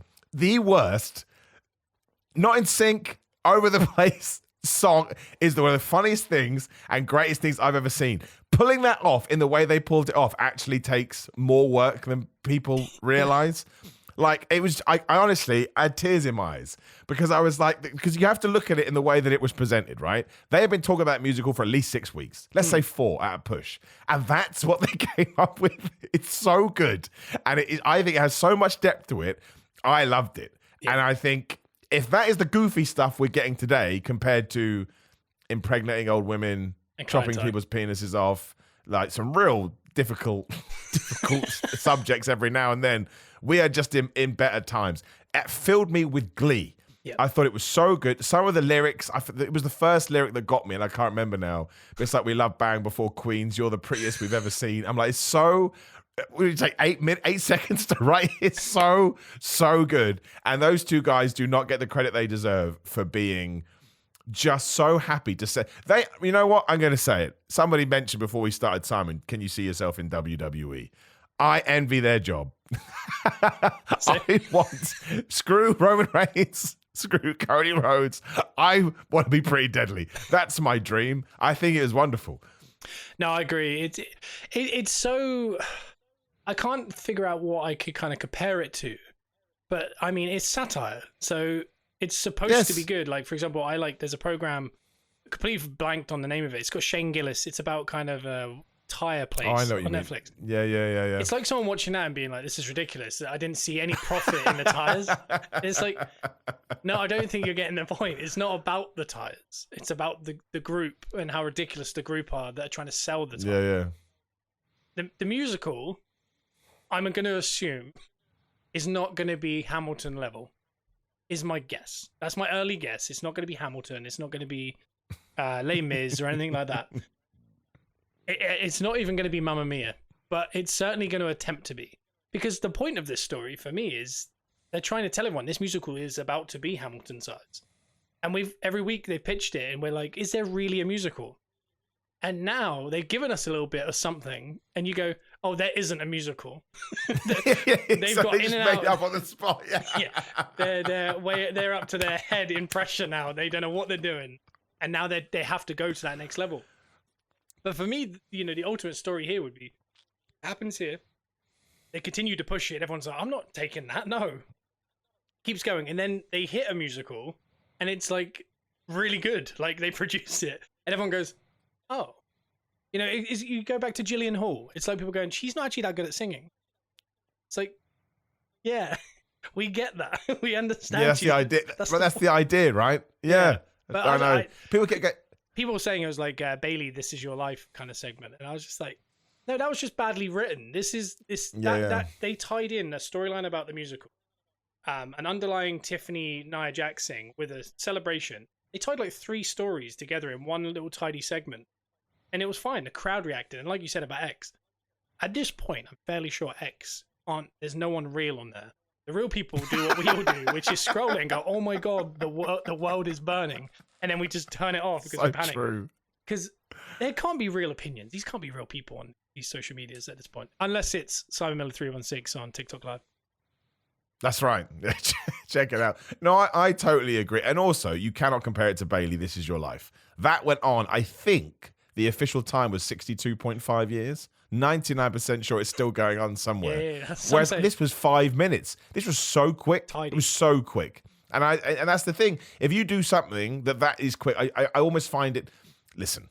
not in sync, over the place song is one of the funniest things and greatest things I've ever seen. Pulling that off in the way they pulled it off actually takes more work than people realize. Like, it was, I honestly, I had tears in my eyes because I was like, because you have to look at it in the way that it was presented, right? They have been talking about musical for at least 6 weeks. Let's say 4 at a push. And that's what they came up with. It's so good. And I think it has so much depth to it. I loved it. Yeah. And I think if that is the goofy stuff we're getting today compared to impregnating old women, chopping people's penises off, like some real difficult subjects every now and then, we are just in better times. It filled me with glee. Yep. I thought it was so good. Some of the lyrics, it was the first lyric that got me, and I can't remember now. But it's like, we love bang before Queens. You're the prettiest we've ever seen. I'm like, it's so... We take 8 seconds to write. It's so good. And those two guys do not get the credit they deserve for being just so happy to say... You know what? I'm going to say it. Somebody mentioned before we started, Simon, can you see yourself in WWE? I envy their job. I want... Screw Roman Reigns. Screw Cody Rhodes. I want to be Pretty Deadly. That's my dream. I think it is wonderful. No, I agree. It's so... I can't figure out what I could kind of compare it to. But, I mean, it's satire. So it's supposed to be good. Like, for example, there's a program, completely blanked on the name of it. It's got Shane Gillis. It's about kind of a tire place on Netflix. Yeah. It's like someone watching that and being like, this is ridiculous. I didn't see any profit in the tires. It's like, no, I don't think you're getting the point. It's not about the tires. It's about the group and how ridiculous the group are that are trying to sell the tires. Yeah. The musical, I'm going to assume, is not going to be Hamilton level, is my guess. That's my early guess. It's not going to be Hamilton. It's not going to be Les Mis or anything like that. It's not even going to be Mamma Mia, but it's certainly going to attempt to be. Because the point of this story, for me, is they're trying to tell everyone this musical is about to be Hamilton size. And every week they pitched it, and we're like, is there really a musical? And now they've given us a little bit of something, and you go, oh, there isn't a musical. They've got in and out. Up on the spot. They're up to their head in pressure now. They don't know what they're doing. And now they have to go to that next level. But for me, the ultimate story here would be, happens here. They continue to push it. Everyone's like, I'm not taking that. No. Keeps going. And then they hit a musical, and it's like really good. Like they produce it. And everyone goes, oh. You go back to Gillian Hall. It's like people going, she's not actually that good at singing. It's like, yeah, we get that. We understand. Yeah, that's the idea. That's the idea, right? Yeah. But I know. People were saying it was like Bailey, this is your life kind of segment. And I was just like, no, that was just badly written. That they tied in a storyline about the musical, an underlying Tiffany Nia Jax thing with a celebration. They tied like 3 stories together in one little tidy segment. And it was fine. The crowd reacted. And like you said about X, at this point, I'm fairly sure there's no one real on there. The real people do what we all do, which is scroll it and go, "Oh my god, the world is burning," and then we just turn it off because we panic. True. Because there can't be real opinions. These can't be real people on these social medias at this point, unless it's Simon Miller 316 on TikTok Live. That's right. Check it out. No, I totally agree. And also, you cannot compare it to Bailey. This Is Your Life. That went on. I think the official time was 62.5 years. 99% sure it's still going on somewhere. Yeah, whereas this was 5 minutes. This was so quick. Tidy. It was so quick. And that's the thing. If you do something that is quick, I almost find it. Listen,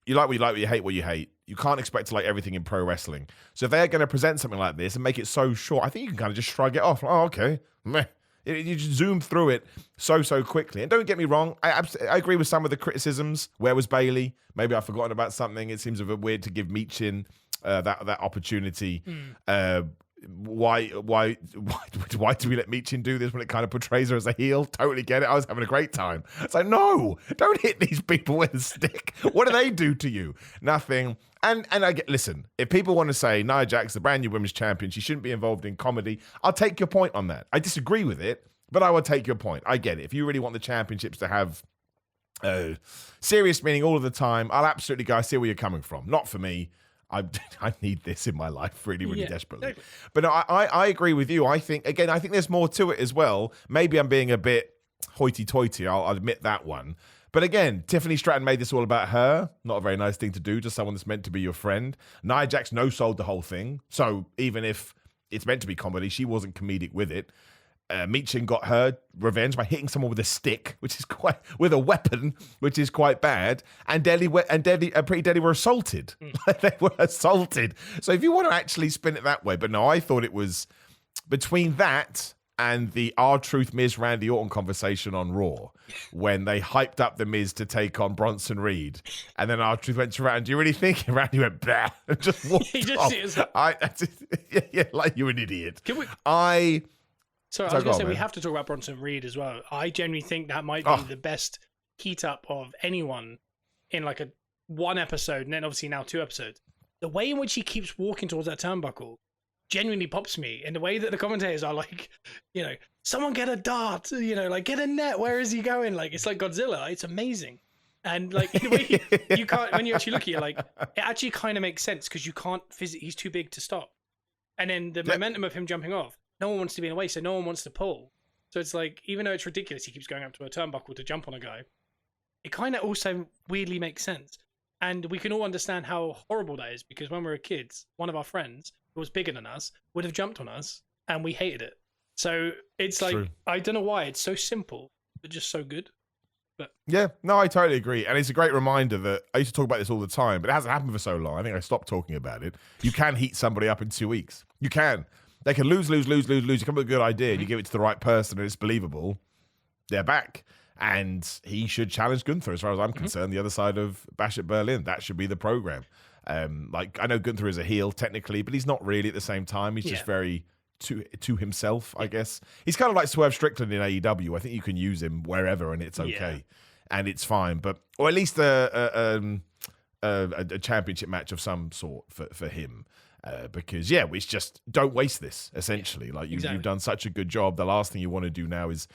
you like what you hate what you hate. You can't expect to like everything in pro wrestling. So if they're going to present something like this and make it so short, I think you can kind of just shrug it off. Oh, okay. Meh. You just zoom through it so quickly. And don't get me wrong, I agree with some of the criticisms. Where was Bailey? Maybe I've forgotten about something. It seems a bit weird to give Meechin that opportunity. Why do we let Meechin do this when it kind of portrays her as a heel? Totally get it. I was having a great time. It's like, no, don't hit these people with a stick. What do they do to you? Nothing. And listen, if people want to say Nia Jax, the brand new women's champion, she shouldn't be involved in comedy, I'll take your point on that. I disagree with it, but I will take your point. I get it. If you really want the championships to have serious meaning all of the time, I'll absolutely go, I see where you're coming from. Not for me. I need this in my life really desperately. Exactly. But no, I agree with you. I think there's more to it as well. Maybe I'm being a bit hoity-toity. I'll admit that one. But again, Tiffany Stratton made this all about her. Not a very nice thing to do to someone that's meant to be your friend. Nia Jax no-sold the whole thing. So even if it's meant to be comedy, she wasn't comedic with it. Meechin got her revenge by hitting someone with a stick, with a weapon, which is quite bad. And Pretty Deadly were assaulted. They were assaulted. So if you want to actually spin it that way, but no, I thought it was between that and the R-Truth Miz Randy Orton conversation on Raw, when they hyped up the Miz to take on Bronson Reed, and then R-Truth went to Randy, do you really think? And Randy went, bah, and just walked off. Yeah, like you're an idiot. Sorry, I was going to say, we have to talk about Bronson Reed as well. I genuinely think that might be the best heat up of anyone in like one episode, and then obviously now 2 episodes. The way in which he keeps walking towards that turnbuckle genuinely pops me, in the way that the commentators are like, someone get a dart, like get a net, where is he going? Like, it's like Godzilla. It's amazing. And like, in the way you can't, when you actually look at it, like, it actually kind of makes sense because you can't he's too big to stop. And then the momentum of him jumping off, no one wants to be in the way, so no one wants to pull. So it's like, even though it's ridiculous, he keeps going up to a turnbuckle to jump on a guy, it kind of also weirdly makes sense. And we can all understand how horrible that is, because when we were kids, one of our friends who was bigger than us would have jumped on us, and we hated it. So it's like, true. I don't know why, it's so simple, but just so good. But yeah, no, I totally agree. And it's a great reminder that I used to talk about this all the time, but it hasn't happened for so long. I think I stopped talking about it. You can heat somebody up in 2 weeks. You can. They can lose. You come up with a good idea, and you give it to the right person, and it's believable. They're back. And he should challenge Gunther, as far as I'm concerned, the other side of Bash at Berlin. That should be the program. Like, I know Gunther is a heel, technically, but he's not really at the same time. He's just very to himself, I guess. He's kind of like Swerve Strickland in AEW. I think you can use him wherever, and it's okay. And it's fine. But, or at least a championship match of some sort for him. Because it's just, don't waste this, essentially. Like you've done such a good job. The last thing you want to do now is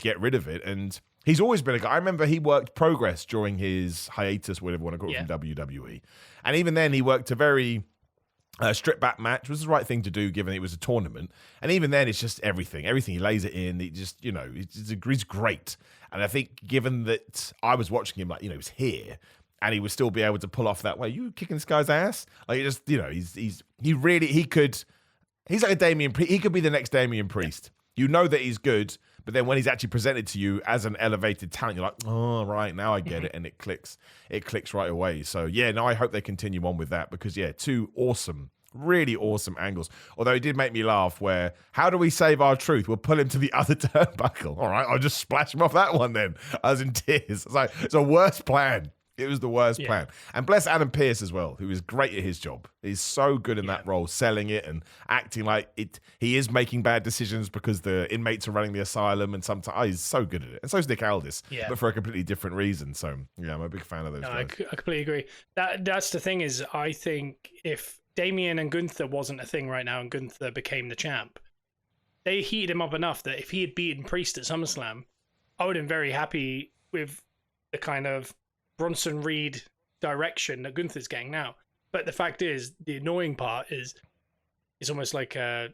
get rid of it. And he's always been a guy. I remember he worked Progress during his hiatus, whatever you want to call it, from WWE. And even then he worked a very strip back match, which was the right thing to do given it was a tournament. And even then it's just everything he lays it in. He just, he's great. And I think given that I was watching him, like, he was here, and he would still be able to pull off that way. You kicking this guy's ass? Like, just, he's like a Damian Priest. He could be the next Damian Priest. You know that he's good, but then when he's actually presented to you as an elevated talent, you're like, oh, right, now I get it. And it clicks. It clicks right away. So, I hope they continue on with that because, 2 awesome, really awesome angles. Although it did make me laugh where, how do we save R-Truth? We'll pull him to the other turnbuckle. All right, I'll just splash him off that one then. I was in tears. It's like, it's a worse plan. It was the worst plan. And bless Adam Pearce as well, who is great at his job. He's so good in that role, selling it and acting like it. He is making bad decisions because the inmates are running the asylum, and sometimes he's so good at it. And so is Nick Aldis, but for a completely different reason. So, I'm a big fan of those guys. I completely agree. That's the thing is, I think if Damian and Gunther wasn't a thing right now and Gunther became the champ, they heated him up enough that if he had beaten Priest at SummerSlam, I would have been very happy with the kind of Bronson Reed direction that Gunther's getting now. But the fact is, the annoying part is it's almost like a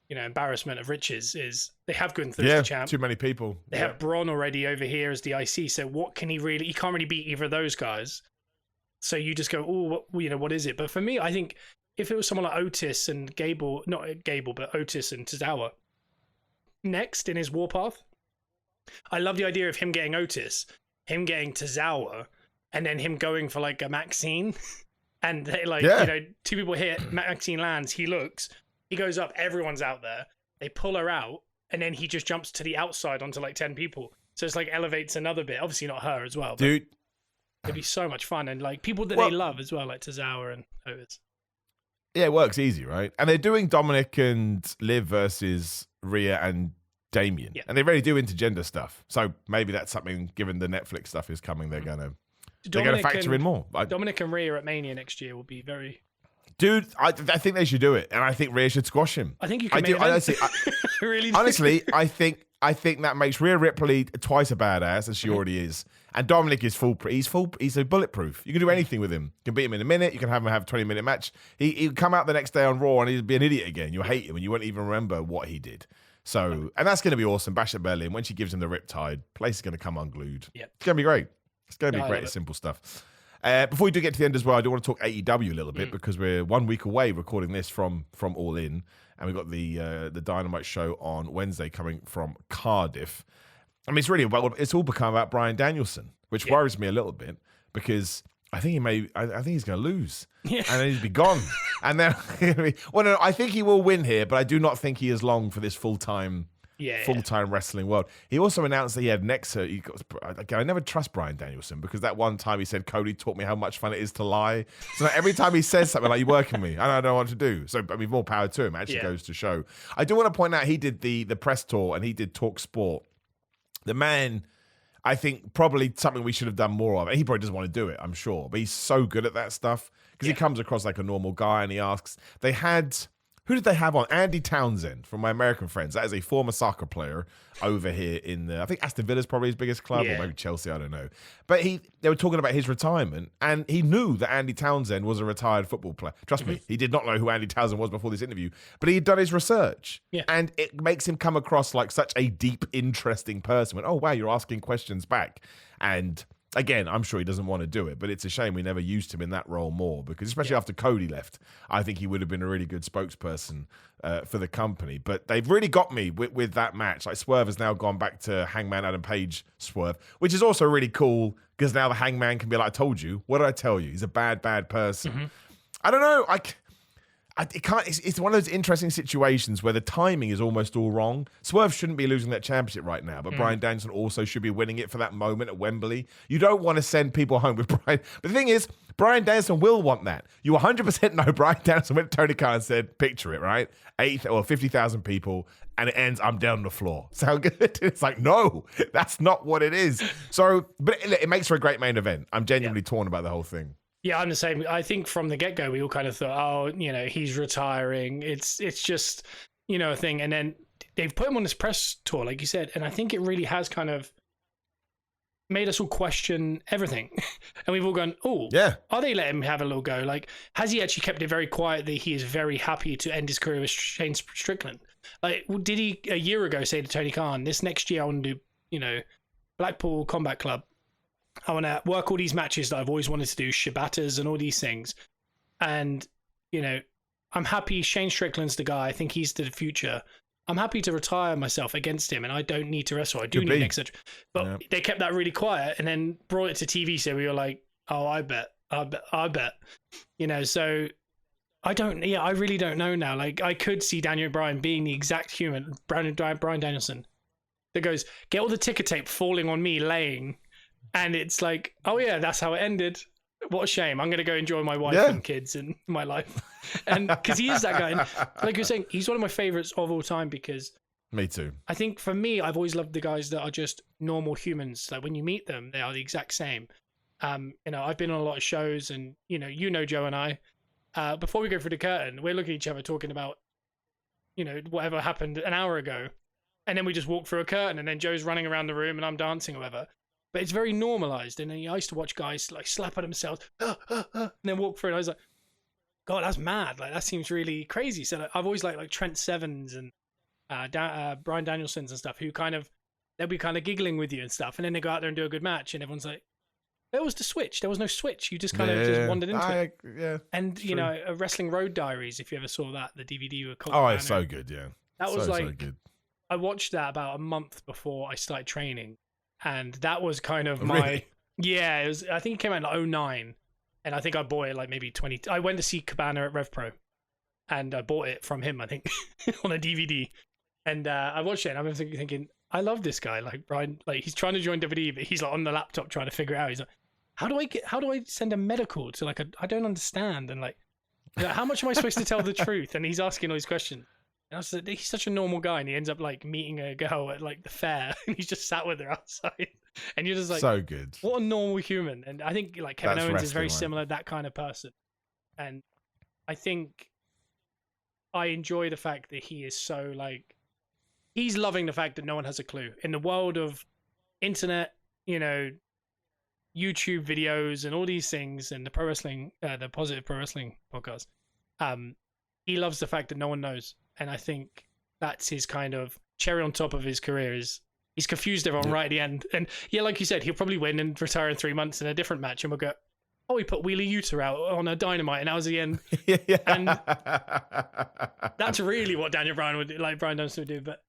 embarrassment of riches. Is they have Gunther as the champ, too many people. They have Braun already over here as the IC. So what can he really? He can't really beat either of those guys. So you just go, oh, what is it? But for me, I think if it was someone like Otis and Gable, not Gable, but Otis and Tozawa next in his warpath, I love the idea of him getting Otis, him getting Tozawa, and then him going for like a Maxine. And they two people hit, Maxine lands, he looks, he goes up, everyone's out there, they pull her out, and then he just jumps to the outside onto like 10 people. So it's like elevates another bit. Obviously not her as well. Dude. It'd be so much fun, and like people that they love as well, like Tozawa and Otis. Yeah, it works easy, right? And they're doing Dominic and Liv versus Rhea and Damien. Yeah. And they really do intergender stuff. So maybe that's something, given the Netflix stuff is coming, they're going to factor in more. Dominic and Rhea at Mania next year will be very... Dude, I think they should do it. And I think Rhea should squash him. I think you can really honestly, I think that makes Rhea Ripley twice a badass as she already is. And Dominic is he's a bulletproof. You can do anything with him. You can beat him in a minute. You can have him have a 20-minute match. He'd come out the next day on Raw and he'd be an idiot again. You'll hate him and you won't even remember what he did. So, and that's going to be awesome. Bash at Berlin, when she gives him the riptide, place is going to come unglued. Yep. It's going to be great. It's going to be great, simple stuff. Before we do get to the end as well, I do want to talk AEW a little bit because we're 1 week away recording this from All In, and we've got the Dynamite show on Wednesday coming from Cardiff. I mean, it's all become about Bryan Danielson, which worries me a little bit because I think he's going to lose, and then he'll be gone, and then no, I think he will win here, but I do not think he is long for this full-time wrestling world. He also announced that he had I never trust Bryan Danielson because that one time he said, Cody taught me how much fun it is to lie. So every time he says something like, you're working me, I don't know what to do. So, I mean, more power to him. It actually goes to show. I do want to point out he did the press tour and he did Talk Sport. The man, I think, probably something we should have done more of. He probably doesn't want to do it, I'm sure. But he's so good at that stuff because he comes across like a normal guy and he asks, who did they have on? Andy Townsend from My American Friends. That is a former soccer player over here in I think Aston Villa's probably his biggest club, or maybe Chelsea, I don't know. But they were talking about his retirement, and he knew that Andy Townsend was a retired football player. Trust me, he did not know who Andy Townsend was before this interview, but he had done his research. Yeah. And it makes him come across like such a deep, interesting person. When, oh, wow, you're asking questions back. And again, I'm sure he doesn't want to do it, but it's a shame we never used him in that role more because especially after Cody left, I think he would have been a really good spokesperson for the company. But they've really got me with that match. Like Swerve has now gone back to Hangman Adam Page Swerve, which is also really cool because now the Hangman can be like, I told you. What did I tell you? He's a bad person. Mm-hmm. I don't know. It's one of those interesting situations where the timing is almost all wrong. Swerve shouldn't be losing that championship right now, but Bryan Danielson also should be winning it for that moment at Wembley. You don't want to send people home with Bryan. But the thing is, Bryan Danielson will want that. You 100% know Bryan Danielson went to Tony Khan and said, picture it, right? 50,000 people, and it ends, I'm down on the floor. Sound good? It's like, no, that's not what it is. So, but it makes for a great main event. I'm genuinely torn about the whole thing. Yeah, I'm the same. I think from the get-go, we all kind of thought, he's retiring. It's just, a thing. And then they've put him on this press tour, like you said, and I think it really has kind of made us all question everything. And we've all gone, are they letting him have a little go? Like, has he actually kept it very quiet that he is very happy to end his career with Shane Strickland? Like, did he a year ago say to Tony Khan, this next year I want to do, Blackpool Combat Club, I want to work all these matches that I've always wanted to do, Shibatas and all these things. And, I'm happy Shane Strickland's the guy. I think he's the future. I'm happy to retire myself against him, and I don't need to wrestle. I do need extra. But they kept that really quiet and then brought it to TV, so we were like, oh, I bet. So I really don't know now. Like, I could see Daniel Bryan being the exact human, Bryan Danielson, that goes, get all the ticker tape falling on me laying. And it's like, oh yeah, that's how it ended. What a shame. I'm going to go enjoy my wife and kids and my life. And because he is that guy. And like you're saying, he's one of my favorites of all time because... Me too. I think for me, I've always loved the guys that are just normal humans. Like when you meet them, they are the exact same. I've been on a lot of shows and, Joe and I, before we go through the curtain, we're looking at each other talking about, whatever happened an hour ago. And then we just walk through a curtain, and then Joe's running around the room and I'm dancing or whatever. But it's very normalized. And then I used to watch guys like slap at themselves and then walk through, and I was like, God, that's mad. Like, that seems really crazy. So I've always liked Trent Sevens and Bryan Danielson's and stuff, who they'll be kind of giggling with you and stuff. And then they go out there and do a good match, and everyone's like, there was the switch. There was no switch. You just kind of just wandered into it. Yeah. And, Wrestling Road Diaries, if you ever saw that, the DVD with Cody Oh, it's so good, yeah. That was so good. I watched that about a month before I started training, and that was kind of my Really? Yeah. It was. I think it came out in 2009, and I think I bought it like maybe 20. I went to see Cabana at RevPro, and I bought it from him, I think, on a DVD, and I watched it, and I'm thinking, I love this guy, like Brian, like he's trying to join WWE, but he's like on the laptop trying to figure it out. He's like, how do I send a medical to like I don't understand, and like how much am I supposed to tell the truth? And he's asking all these questions. And I was like, he's such a normal guy, and he ends up like meeting a girl at like the fair, and he's just sat with her outside, and you're just like, so good. What a normal human. And I think like Kevin Owens is very right? similar, that kind of person. And I think I enjoy the fact that he is so like, he's loving the fact that no one has a clue in the world of internet, YouTube videos and all these things, and the pro wrestling, the Positive Pro Wrestling podcast. He loves the fact that no one knows. And I think that's his kind of cherry on top of his career, is he's confused everyone right at the end. And yeah, like you said, he'll probably win and retire in 3 months in a different match, and we'll go, oh, he put Wheeler Yuta out on a Dynamite, and that was the end. Yeah. And that's really what Daniel Bryan would do, like Bryan Danielson would do. But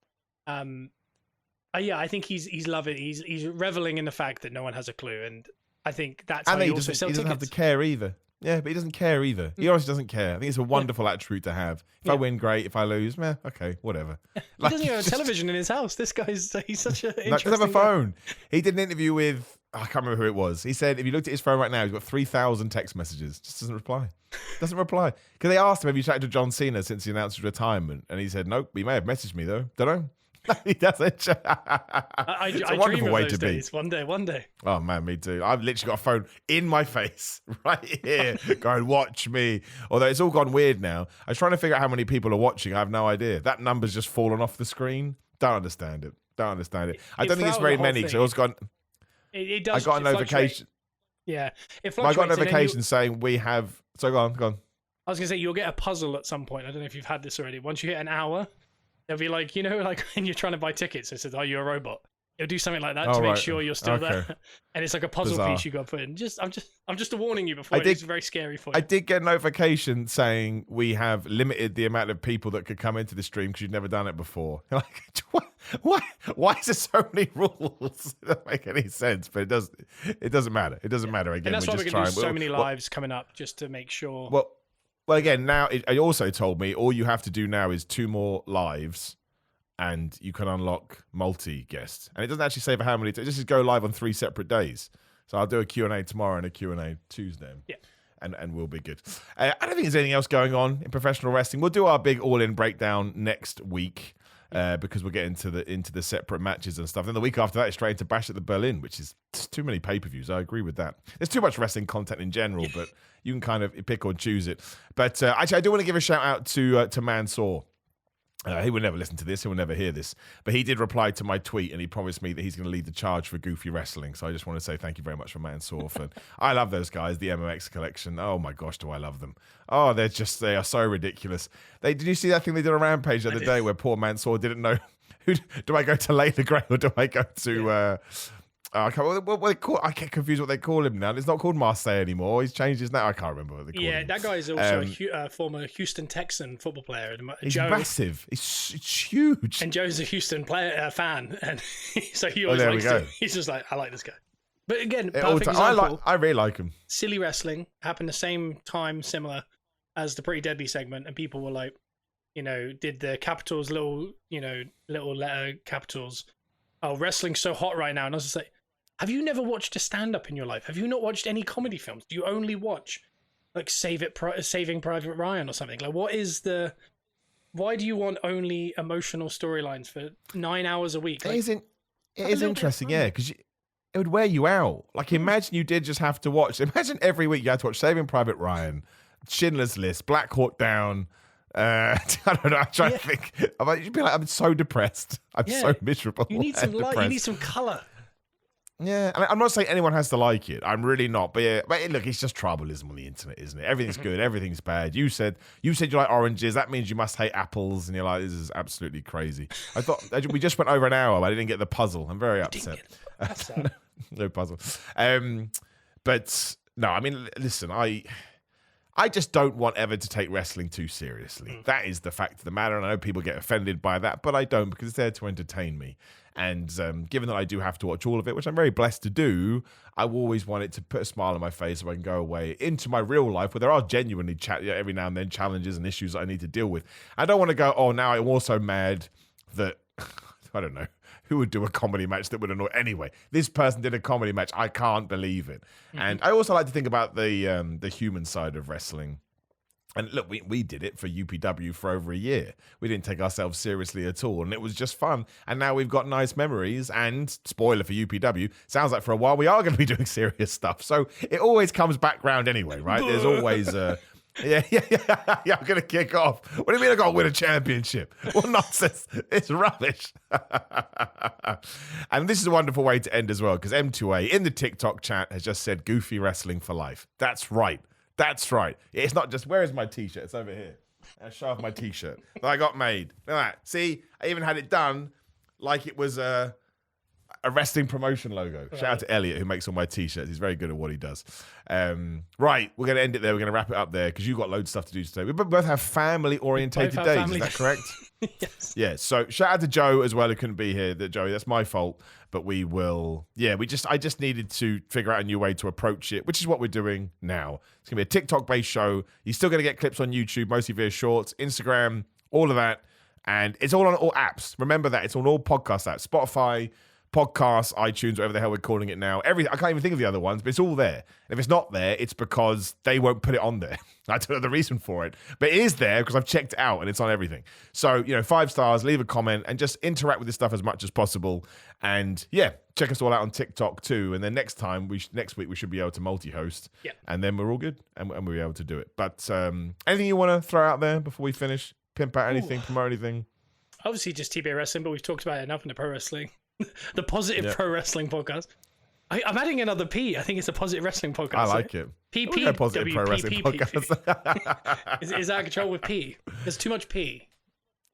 I think he's loving. He's reveling in the fact that no one has a clue, and I think that's how he also sells tickets. He doesn't have to care either. Yeah, but he doesn't care either. He honestly doesn't care. I think it's a wonderful attribute to have. If I win, great. If I lose, okay, whatever. He doesn't even have a television in his house. This guy's, he's such an interesting He doesn't have a guy. phone. He did an interview with, I can't remember who it was. He said if you looked at his phone right now, he's got 3,000 text messages. Just doesn't reply. Because they asked him, have you chatted to John Cena since he announced his retirement? And he said, nope, he may have messaged me though. Don't know. He doesn't. I It's a wonderful dream way of those to be. days. One day. Oh man, me too. I've literally got a phone in my face right here going, watch me. Although it's all gone weird now. I was trying to figure out how many people are watching. I have no idea. That number's just fallen off the screen. Don't understand it. I don't think it's very many. So I was gone. It does. I got a notification. Yeah. I got a notification saying we have. So go on. I was going to say, you'll get a puzzle at some point. I don't know if you've had this already. Once you hit an hour, they'll be like, like when you're trying to buy tickets, it says, are you a robot? It'll do something like that to make sure you're still there. And it's like a puzzle piece you got to put in. I'm just warning you before. It's very scary for you. I did get a notification saying we have limited the amount of people that could come into the stream because you've never done it before. Like, why is there so many rules? It doesn't make any sense, but it doesn't matter. It doesn't matter. Again, and that's why we're going to do so many lives coming up, just to make sure. Well, again, now it also told me all you have to do now is 2 more lives, and you can unlock multi-guests. And it doesn't actually say for how many. This is go live on 3 separate days. So I'll do a Q&A tomorrow and a Q&A Tuesday. Yeah. And we'll be good. I don't think there's anything else going on in professional wrestling. We'll do our big all-in breakdown next week because we'll get into the separate matches and stuff. Then the week after that is straight into Bash at the Berlin, which is too many pay-per-views. I agree with that. There's too much wrestling content in general, but you can kind of pick or choose it. But actually, I do want to give a shout out to Mansoor. He will never listen to this. He will never hear this. But he did reply to my tweet, and he promised me that he's going to lead the charge for Goofy Wrestling. So I just want to say thank you very much for Mansoor. I love those guys, the MOX collection. Oh, my gosh, do I love them. Oh, they are so ridiculous. Did you see that thing they did on Rampage the other day where poor Mansoor didn't know, do I go to Layla Gray or do I go to... what they call? I get confused what they call him now. It's not called Marseille anymore. He's changed his name. I can't remember what they call him. Yeah, that guy is also a former Houston Texan football player. He's massive. It's huge. And Joe's a Houston fan, and so he always likes him. He's just like, I like this guy. But again, perfect example. I really like him. Silly wrestling happened the same time, similar as the Pretty Deadly segment, and people were like, did the capitals little letter capitals? Oh, wrestling's so hot right now, and I was just like, have you never watched a stand-up in your life? Have you not watched any comedy films? Do you only watch like Saving Private Ryan or something? Like, why do you want only emotional storylines for 9 hours a week? Like, it is interesting, yeah, because it would wear you out. Like, imagine you did just have to watch. Imagine every week you had to watch Saving Private Ryan, Schindler's List, Black Hawk Down, I don't know. I try to think. You'd be like, I'm so depressed. I'm so miserable. You need some light. You need some color. Yeah, I'm not saying anyone has to like it. I'm really not. But yeah, look, it's just tribalism on the internet, isn't it? Everything's good, everything's bad. You said you like oranges. That means you must hate apples, and you're like, this is absolutely crazy. I thought we just went over an hour, but I didn't get the puzzle. I'm very upset. No puzzle. But no, I mean, listen, I just don't want ever to take wrestling too seriously. That is the fact of the matter, and I know people get offended by that, but I don't, because it's there to entertain me. And given that I do have to watch all of it, which I'm very blessed to do, I always want it to put a smile on my face so I can go away into my real life, where there are genuinely every now and then challenges and issues that I need to deal with. I don't want to go, oh, now I'm also mad that, I don't know, who would do a comedy match that would annoy? Anyway, this person did a comedy match. I can't believe it. And I also like to think about the human side of wrestling. And look, we did it for UPW for over a year. We didn't take ourselves seriously at all, and it was just fun. And now we've got nice memories, and spoiler for UPW, sounds like for a while we are going to be doing serious stuff. So it always comes back round anyway, right? There's always... Yeah, I'm going to kick off. What do you mean I got to win a championship? What nonsense. It's rubbish. And this is a wonderful way to end as well, because M2A in the TikTok chat has just said goofy wrestling for life. That's right. That's right. It's not just, where is my T-shirt? It's over here. I'll show off my T-shirt that I got made. Look at that. See, I even had it done like it was a wrestling promotion logo. Shout out to Elliot, who makes all my T-shirts. He's very good at what he does. Right, we're going to end it there. We're going to wrap it up there because you've got loads of stuff to do today. We both have family-orientated days. Is that correct? Yes. Yeah, so shout out to Joe as well, who couldn't be here. Joey, that's my fault. But we will, I just needed to figure out a new way to approach it, which is what we're doing now. It's going to be a TikTok-based show. You're still going to get clips on YouTube, mostly via shorts, Instagram, all of that. And it's all on all apps. Remember that. It's on all podcast apps. Spotify, podcasts, iTunes, whatever the hell we're calling it now. I can't even think of the other ones, but it's all there. And if it's not there, it's because they won't put it on there. I don't know the reason for it, but it is there because I've checked it out and it's on everything. So, 5 stars, leave a comment, and just interact with this stuff as much as possible. And yeah, check us all out on TikTok too. And then next week we should be able to multi-host. Yeah. And then we're all good and we'll be able to do it. But anything you want to throw out there before we finish? Pimp out anything, promote anything? Obviously just TBA Wrestling, but we've talked about it enough in the pro wrestling. The Positive Pro Wrestling Podcast. I'm adding another P. I think it's a Positive Wrestling Podcast. I like it. PP. Positive Pro Wrestling Podcast. Is out of control with P? There's too much P.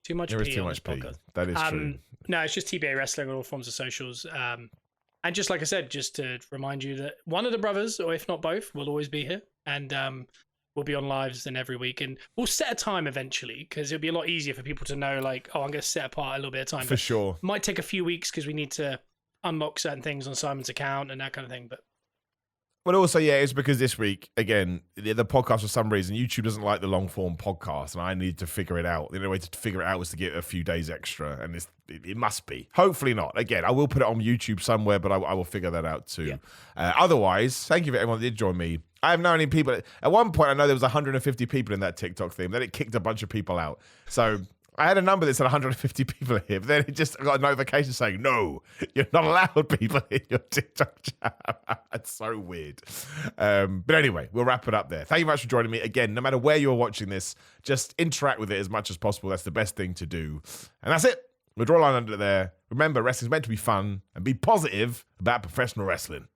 Too much P. There is too much P. Podcast. That is true. No, it's just TBA Wrestling on all forms of socials. And just like I said, just to remind you that one of the brothers, or if not both, will always be here. And we'll be on lives then every week. And we'll set a time eventually, because it'll be a lot easier for people to know, like, oh, I'm going to set apart a little bit of time. For sure. Might take a few weeks because we need to unlock certain things on Simon's account and that kind of thing. But also, it's because this week, again, the podcast, for some reason, YouTube doesn't like the long form podcast, and I need to figure it out. The only way to figure it out was to get a few days extra, and it must be. Hopefully not. Again, I will put it on YouTube somewhere, but I will figure that out too. Yeah. Otherwise, thank you for everyone that did join me. I have known any people. At one point, I know there was 150 people in that TikTok thing. Then it kicked a bunch of people out. So I had a number that said 150 people here, but then it just got a notification saying, no, you're not allowed people in your TikTok chat. It's so weird. But anyway, we'll wrap it up there. Thank you very much for joining me. Again, no matter where you're watching this, just interact with it as much as possible. That's the best thing to do. And that's it. We'll draw a line under there. Remember, wrestling's meant to be fun, and be positive about professional wrestling.